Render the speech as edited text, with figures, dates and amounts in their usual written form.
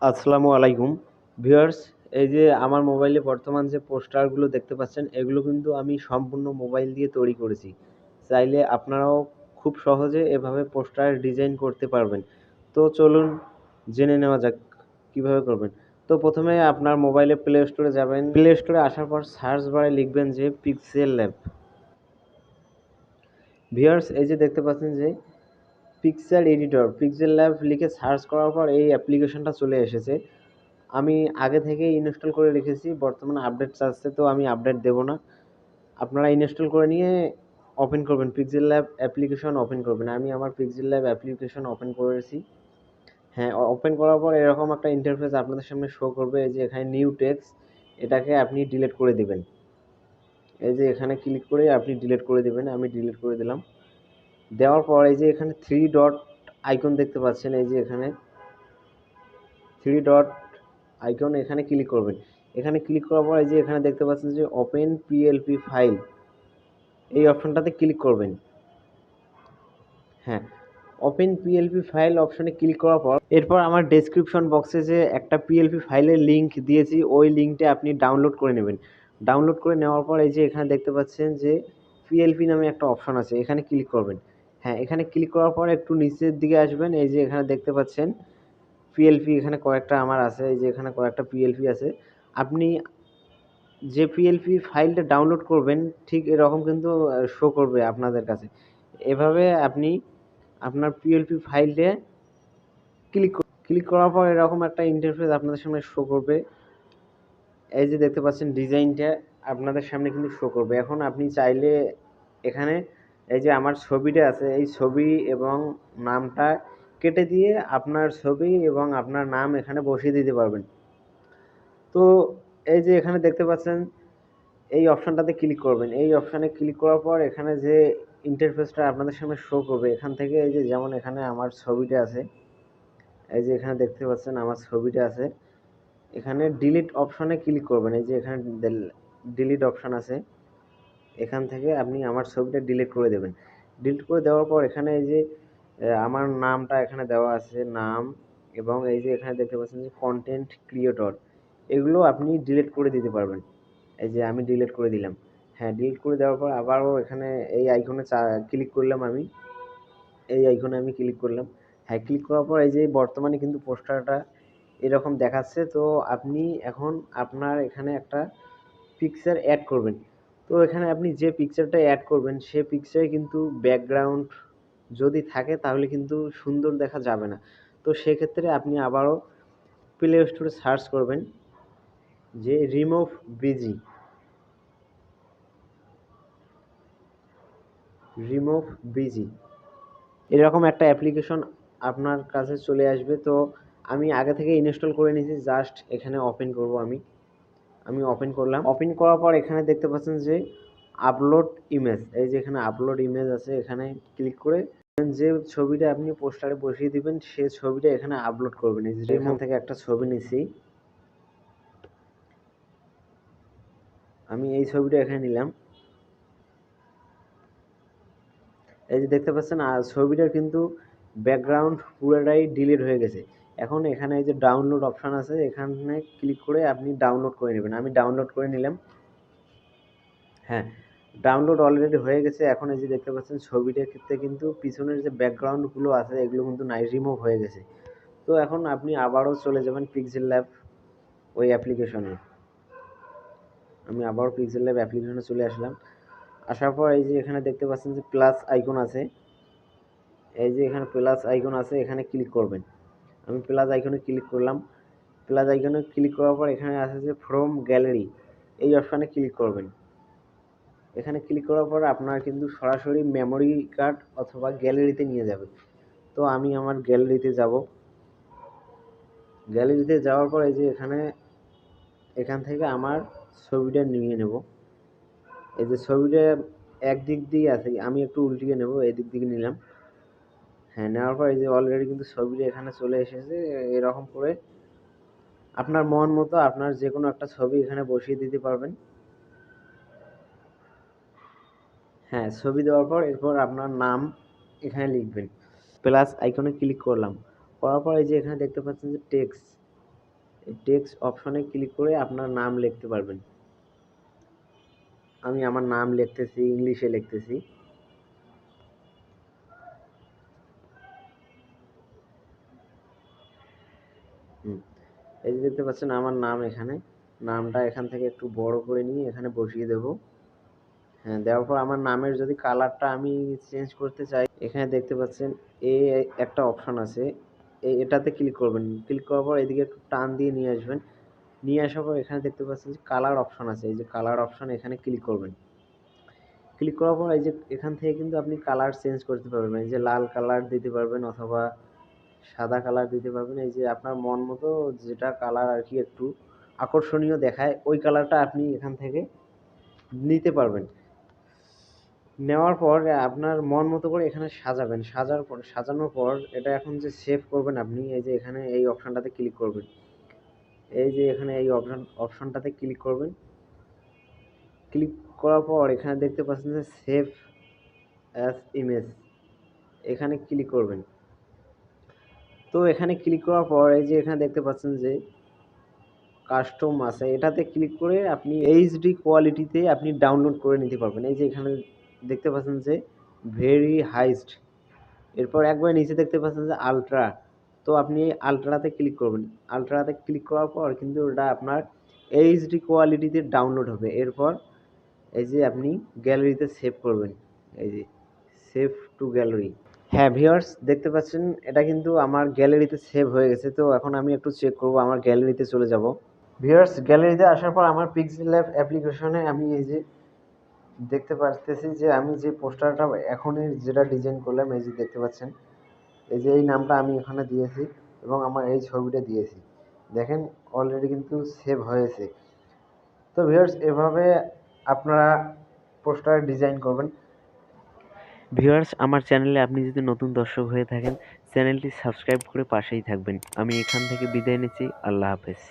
আসসালামু আলাইকুম ভিউয়ার্স। এই যে আমার মোবাইলে বর্তমান যে পোস্টারগুলো দেখতে পাচ্ছেন, এগুলো কিন্তু আমি সম্পূর্ণ মোবাইল দিয়ে তৈরি করেছি। চাইলে আপনারাও খুব সহজে এভাবে পোস্টার ডিজাইন করতে পারবেন। তো চলুন জেনে নেওয়া যাক কিভাবে করবেন। তো প্রথমে আপনার মোবাইলে প্লে স্টোরে যাবেন। প্লে স্টোরে আসার পর সার্চ বারে লিখবেন যে পিক্সেল ল্যাব। ভিউয়ার্স, এই যে দেখতে পাচ্ছেন যে পিক্সেল এডিটর, পিক্সেল ল্যাব লিখে সার্চ করার পর এই অ্যাপ্লিকেশনটা চলে এসেছে। আমি আগে থেকেই ইনস্টল করে রেখেছি, বর্তমানে আপডেট চাচ্ছে তো আমি আপডেট দেব না। আপনারা ইনস্টল করে নিয়ে ওপেন করবেন, পিক্সেল ল্যাব অ্যাপ্লিকেশন ওপেন করবেন। আমি আমার পিক্সেল ল্যাব অ্যাপ্লিকেশন ওপেন করেছি। হ্যাঁ, ওপেন করার পর এরকম একটা ইন্টারফেস আপনাদের সামনে শো করবে। এই যে এখানে নিউ টেক্সট, এটাকে আপনি ডিলিট করে দিবেন। এই যে এখানে ক্লিক করে আপনি ডিলিট করে দিবেন। আমি ডিলিট করে দিলাম। দেওয়ার পর এই যে এখানে থ্রি ডট আইকন দেখতে পাচ্ছেন, এই যে এখানে থ্রি ডট আইকন, এখানে ক্লিক করবেন। এখানে ক্লিক করার পর এই যে এখানে দেখতে পাচ্ছেন যে ওপেন পিএলপি ফাইল, এই অপশনটাতে ক্লিক করবেন। হ্যাঁ, ওপেন পিএলপি ফাইল অপশনে ক্লিক করার পর এরপর আমার ডেসক্রিপশন বক্সে যে একটা পিএলপি ফাইলের লিঙ্ক দিয়েছি, ওই লিঙ্কটা আপনি ডাউনলোড করে নেবেন। ডাউনলোড করে নেওয়ার পর এই যে এখানে দেখতে পাচ্ছেন যে পিএলপি নামে একটা অপশন আছে, এখানে ক্লিক করবেন। হ্যাঁ, এখানে ক্লিক করার পর একটু নিচের দিকে আসবেন। এই যে এখানে দেখতে পাচ্ছেন পিএলপি, এখানে কয়েকটা আমার আছে। এই যে এখানে কয়েকটা পিএলপি আছে। আপনি যে পিএলপি ফাইলটা ডাউনলোড করবেন ঠিক এরকম কিন্তু শো করবে আপনাদের কাছে। এভাবে আপনি আপনার পিএলপি ফাইলে ক্লিক করার পর এরকম একটা ইন্টারফেস আপনাদের সামনে শো করবে। এই যে দেখতে পাচ্ছেন ডিজাইনটা আপনাদের সামনে কিন্তু শো করবে। এখন আপনি চাইলে এখানে এই যে আমার ছবিটা আছে, এই ছবি এবং নামটা কেটে দিয়ে আপনার ছবি এবং আপনার নাম এখানে বসিয়ে দিতে পারবেন। তো এই যে এখানে দেখতে পাচ্ছেন এই অপশনটাতে ক্লিক করবেন। এই অপশানে ক্লিক করার পর এখানে যে ইন্টারফেসটা আপনাদের সামনে শো করবে, এখান থেকে এই যে যেমন এখানে আমার ছবিটা আছে, এই যে এখানে দেখতে পাচ্ছেন আমার ছবিটা আছে। এখানে ডিলিট অপশনে ক্লিক করবেন। এই যে এখানে ডিলিট অপশন আছে, এখান থেকে আপনি আমার ছবিটা ডিলিট করে দেবেন। ডিলিট করে দেওয়ার পর এখানে এই যে আমার নামটা এখানে দেওয়া আছে, নাম, এবং এই যে এখানে দেখতে পাচ্ছেন যে কন্টেন্ট ক্রিয়েটর, এগুলো আপনি ডিলিট করে দিতে পারবেন। এই যে আমি ডিলিট করে দিলাম। হ্যাঁ, ডিলিট করে দেওয়ার পর আবারও এখানে এই আইকনে ক্লিক করলাম আমি। এই আইকনে আমি ক্লিক করলাম। হ্যাঁ, ক্লিক করার পর এই যে বর্তমানে কিন্তু পোস্টারটা এরকম দেখাচ্ছে। তো আপনি এখন আপনার এখানে একটা পিকচার অ্যাড করবেন। তো এখানে আপনি যে পিকচারটা অ্যাড করবেন সে পিকচারে কিন্তু ব্যাকগ্রাউন্ড যদি থাকে তাহলে কিন্তু সুন্দর দেখা যাবে না। তো সেক্ষেত্রে আপনি আবারও প্লে স্টোরে সার্চ করবেন যে রিমুভ বিজি, রিমুভ বিজি, এরকম একটা অ্যাপ্লিকেশন আপনার কাছে চলে আসবে। তো আমি আগে থেকে ইনস্টল করে নিয়েছি, জাস্ট এখানে ওপেন করব। আমি ওপেন করলাম। ওপেন করার পর এখানে দেখতে পাচ্ছেন যে আপলোড ইমেজ, এই যে এখানে আপলোড ইমেজ আছে, এখানে ক্লিক করে যে ছবিটা আপনি পোস্টারে বসিয়ে দিবেন সে ছবিটা এখানে আপলোড করবেন। এই যে এখান থেকে একটা ছবি নিছি, আমি এই ছবিটা এখানে নিলাম। এই যে দেখতে পাচ্ছেন ছবিটার কিন্তু ব্যাকগ্রাউন্ড পুরোটাই ডিলিট হয়ে গেছে। এখন এখানে এই যে ডাউনলোড অপশন আছে, এখানে ক্লিক করে আপনি ডাউনলোড করে নেবেন। আমি ডাউনলোড করে নিলাম। হ্যাঁ, ডাউনলোড অলরেডি হয়ে গেছে। এখন এই যে দেখতে পাচ্ছেন ছবিটার ক্ষেত্রে কিন্তু পিছনের যে ব্যাকগ্রাউন্ডগুলো আছে এগুলো কিন্তু নাই, রিমুভ হয়ে গেছে। তো এখন আপনি আবারও চলে যাবেন পিক্সেল ল্যাব ওই অ্যাপ্লিকেশনে। আমি আবারও পিক্সেল ল্যাব অ্যাপ্লিকেশনে চলে আসলাম। আসার পর এই যে এখানে দেখতে পাচ্ছেন যে প্লাস আইকন আছে, এই যে এখানে প্লাস আইকন আছে, এখানে ক্লিক করবেন। আমি প্লাস আইকনে ক্লিক করলাম। প্লাস আইকনে ক্লিক করার পর এখানে আছে যে ফ্রম গ্যালারি, এই অপশানে ক্লিক করবেন। এখানে ক্লিক করার পর আপনার কিন্তু সরাসরি মেমোরি কার্ড অথবা গ্যালারিতে নিয়ে যাবে। তো আমি আমার গ্যালারিতে যাব। গ্যালারিতে যাওয়ার পর এই যে এখান থেকে আমার ছবিটা নিয়ে নেব। এই যে ছবিটা একদিক দিয়ে আছে, আমি একটু উল্টিয়ে নেব, এই দিক থেকে নিলাম। হ্যাঁ, নেওয়ার পর এই যে অলরেডি কিন্তু ছবিটা এখানে চলে এসেছে। এরকম করে আপনার মন মতো আপনার যে কোনো একটা ছবি এখানে বসিয়ে দিতে পারবেন। হ্যাঁ, ছবি দেওয়ার পর এরপর আপনার নাম এখানে লিখবেন। প্লাস আইকনে ক্লিক করলাম। করার পর এই যে এখানে দেখতে পাচ্ছেন যে টেক্সট, এই টেক্সট অপশনে ক্লিক করে আপনার নাম লিখতে পারবেন। আমি আমার নাম লিখতেছি, ইংলিশে লিখতেছি। হুম, এই যে দেখতে পাচ্ছেন আমার নাম এখানে। নামটা এখান থেকে একটু বড় করে নিয়ে এখানে বসিয়ে দেব। হ্যাঁ, দেওয়ার পর আমার নামের যদি কালারটা আমি চেঞ্জ করতে চাই, এখানে দেখতে পাচ্ছেন একটা অপশন আছে। এটাতে ক্লিক করবেন। ক্লিক করার পর এদিকে একটু টান দিয়ে নিয়ে আসবেন। নিয়ে আসার পর এখানে দেখতে পাচ্ছেন যে কালার অপশন আছে। এই যে কালার অপশন, এখানে ক্লিক করবেন। ক্লিক করার পর এই যে এখান থেকে কিন্তু আপনি কালার চেঞ্জ করতে পারবেন। এই যে লাল কালার দিতে পারবেন অথবা সাদা কালার দিতে পারবেন। এই যে আপনার মন মতো যেটা কালার আর কি একটু আকর্ষণীয় দেখায়, ওই কালারটা আপনি এখান থেকে নিতে পারবেন। নেওয়ার পর আপনার মন মতো করে এখানে সাজাবেন। সাজানোর পর এটা এখন যে সেভ করবেন আপনি, এই যে এখানে এই অপশনটাতে ক্লিক করবেন। এই যে এখানে এই অপশনটাতে ক্লিক করবেন। ক্লিক করার পর এখানে দেখতে পাচ্ছেন যে সেভ অ্যাজ ইমেজ, এখানে ক্লিক করবেন। তো এখানে ক্লিক করার পর এই যে এখানে দেখতে পাচ্ছেন যে কাস্টম আছে, এটাতে ক্লিক করে আপনি এইচডি কোয়ালিটিতে আপনি ডাউনলোড করে নিতে পারবেন। এই যে এখানে দেখতে পাচ্ছেন যে ভেরি হাইস্ট, এরপর একবার নিচে দেখতে পাচ্ছেন যে আলট্রা। তো আপনি আলট্রাতে ক্লিক করবেন। আলট্রাতে ক্লিক করার পর কিন্তু ওটা আপনার এইচডি কোয়ালিটিতে ডাউনলোড হবে। এরপর এই যে আপনি গ্যালারিতে সেভ করবেন। এই যে সেভ টু গ্যালারি। হ্যাঁ ভিউয়ার্স, দেখতে পাচ্ছেন এটা কিন্তু আমার গ্যালারিতে সেভ হয়ে গেছে। তো এখন আমি একটু চেক করব, আমার গ্যালারিতে চলে যাব। ভিউয়ার্স, গ্যালারিতে আসার পর আমার পিক্সেল ল্যাব অ্যাপ্লিকেশনে আমি এই যে দেখতে পারতেছি যে আমি যে পোস্টারটা এখনই যেটা ডিজাইন করলাম, এই যে দেখতে পাচ্ছেন এই যে এই নামটা আমি এখানে দিয়েছি এবং আমার এই ছবিটা দিয়েছি। দেখেন অলরেডি কিন্তু সেভ হয়েছে। তো ভিউয়ার্স, এভাবে আপনারা পোস্টার ডিজাইন করবেন। ভিউয়ার্স, আমার চ্যানেলে আপনি যদি নতুন দর্শক হয়ে থাকেন, চ্যানেলটি সাবস্ক্রাইব করে পাশেই থাকবেন। আমি এখান থেকে বিদায় নিচ্ছি। আল্লাহ হাফেজ।